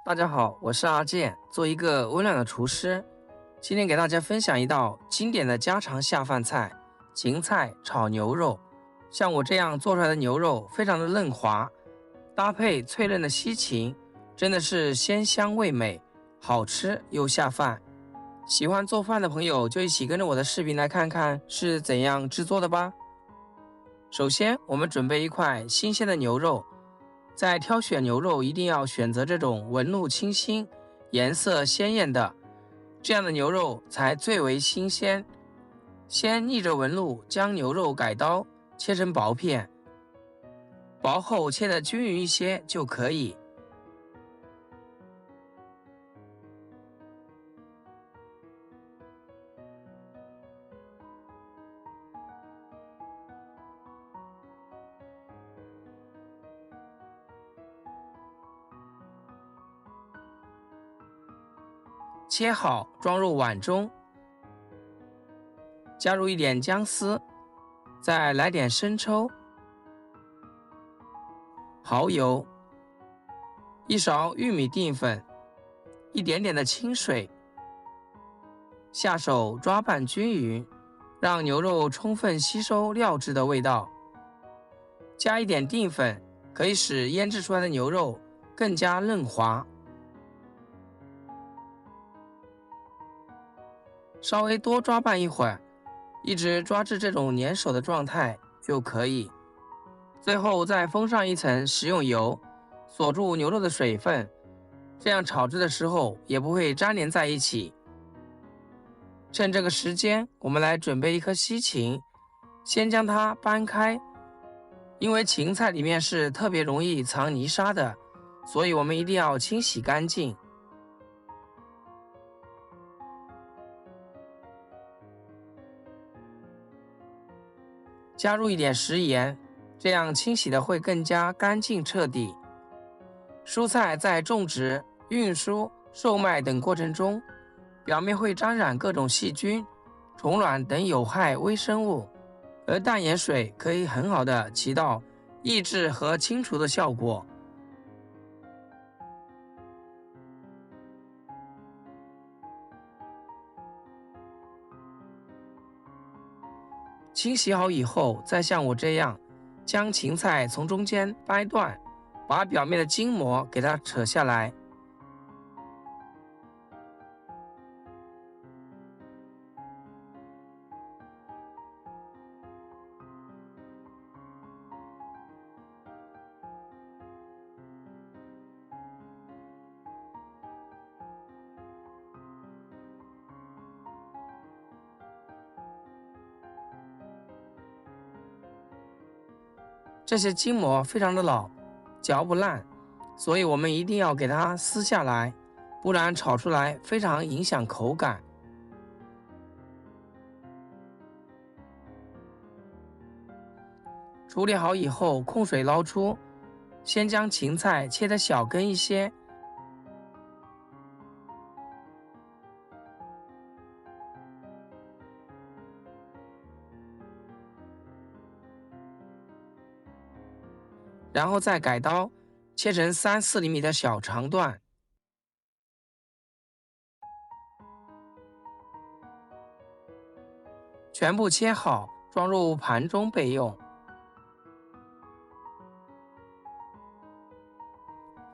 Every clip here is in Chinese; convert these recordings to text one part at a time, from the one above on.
大家好，我是阿健，做一个温暖的厨师。今天给大家分享一道经典的家常下饭菜——芹菜炒牛肉。像我这样做出来的牛肉非常的嫩滑，搭配脆嫩的西芹，真的是鲜香味美，好吃又下饭。喜欢做饭的朋友就一起跟着我的视频来看看是怎样制作的吧。首先，我们准备一块新鲜的牛肉。在挑选牛肉一定要选择这种纹路清新、颜色鲜艳的，这样的牛肉才最为新鲜。先逆着纹路将牛肉改刀切成薄片，薄厚切得均匀一些就可以。切好装入碗中，加入一点姜丝，再来点生抽、蚝油、一勺玉米淀粉，一点点的清水，下手抓拌均匀，让牛肉充分吸收料汁的味道。加一点淀粉，可以使腌制出来的牛肉更加嫩滑。稍微多抓拌一会儿，一直抓至这种粘手的状态就可以。最后再封上一层食用油，锁住牛肉的水分，这样炒制的时候也不会粘连在一起。趁这个时间，我们来准备一颗西芹，先将它掰开，因为芹菜里面是特别容易藏泥沙的，所以我们一定要清洗干净。加入一点食盐，这样清洗的会更加干净彻底。蔬菜在种植、运输、售卖等过程中，表面会沾染各种细菌、虫卵等有害微生物，而淡盐水可以很好的起到抑制和清除的效果。清洗好以后，再像我这样，将芹菜从中间掰断，把表面的筋膜给它扯下来。这些筋膜非常的老，嚼不烂，所以我们一定要给它撕下来，不然炒出来非常影响口感。处理好以后，控水捞出，先将芹菜切得小根一些，然后再改刀切成3-4厘米的小长段。全部切好，装入盘中备用。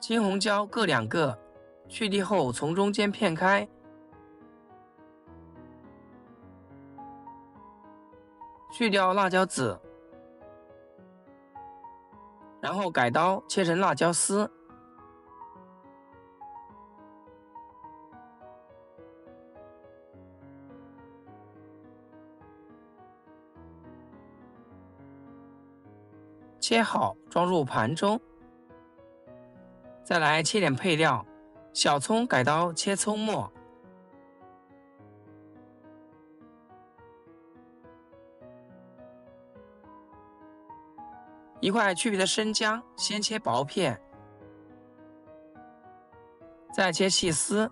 青红椒各2个，去蒂后从中间片开，去掉辣椒籽，然后改刀切成辣椒丝。切好装入盘中。再来切点配料，小葱改刀切葱末，一块去皮的生姜先切薄片，再切细丝，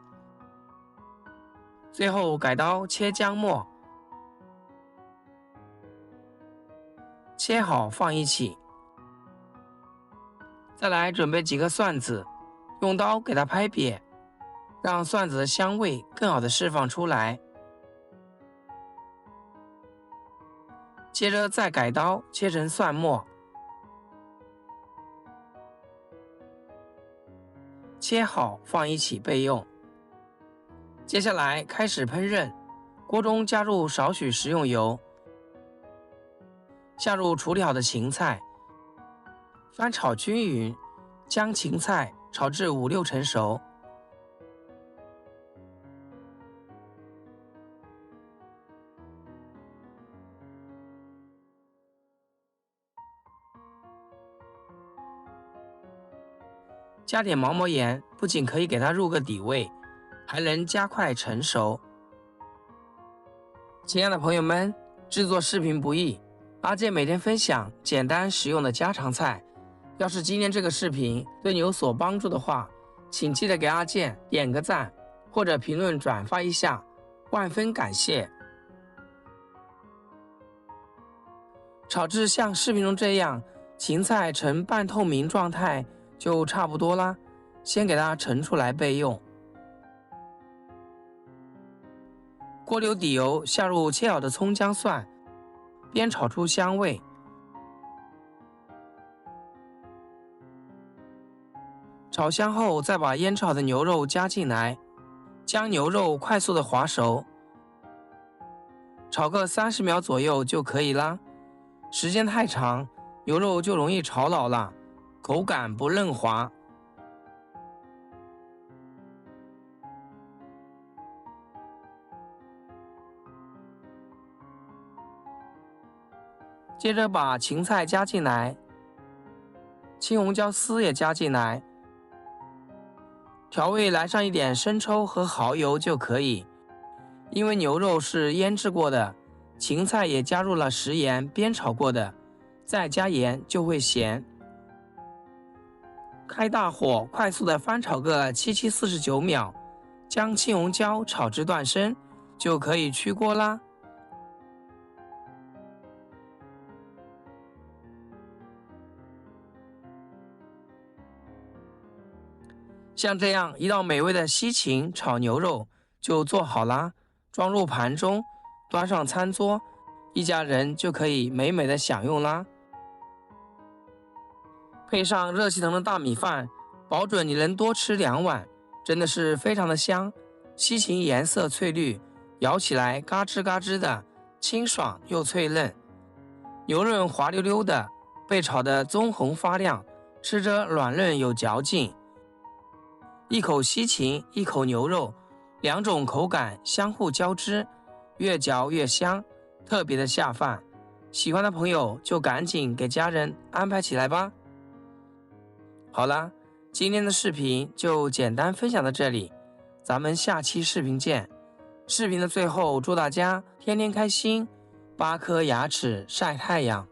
最后改刀切姜末，切好放一起。再来准备几个蒜子，用刀给它拍瘪，让蒜子的香味更好的释放出来。接着再改刀切成蒜末，切好放一起备用。接下来开始烹饪，锅中加入少许食用油，下入处理好的芹菜，翻炒均匀，将芹菜炒至5-6成熟。加点毛毛盐，不仅可以给它入个底味，还能加快成熟。亲爱的朋友们，制作视频不易，阿健每天分享简单实用的家常菜。要是今天这个视频对你有所帮助的话，请记得给阿健点个赞，或者评论转发一下，万分感谢。炒至像视频中这样，芹菜呈半透明状态就差不多啦，先给它盛出来备用。锅留底油，下入切好的葱姜蒜，煸炒出香味。炒香后，再把腌炒的牛肉加进来，将牛肉快速的滑熟，炒个30秒左右就可以啦。时间太长，牛肉就容易炒老了，口感不嫩滑。接着把芹菜加进来，青红椒丝也加进来，调味来上一点生抽和蚝油就可以。因为牛肉是腌制过的，芹菜也加入了食盐煸炒过的，再加盐就会咸。开大火快速的翻炒个749秒，将青红椒炒至断生，就可以出锅啦。像这样一道美味的西芹炒牛肉就做好啦，装入盘中，端上餐桌，一家人就可以美美的享用啦。配上热气腾的大米饭，保准你能多吃2碗，真的是非常的香。西芹颜色翠绿，咬起来嘎吱嘎吱的，清爽又脆嫩，牛肉滑溜溜的，被炒得棕红发亮，吃着软嫩有嚼劲。一口西芹，一口牛肉，两种口感相互交织，越嚼越香，特别的下饭。喜欢的朋友就赶紧给家人安排起来吧。好啦，今天的视频就简单分享到这里，咱们下期视频见。视频的最后，祝大家天天开心，8颗牙齿晒太阳。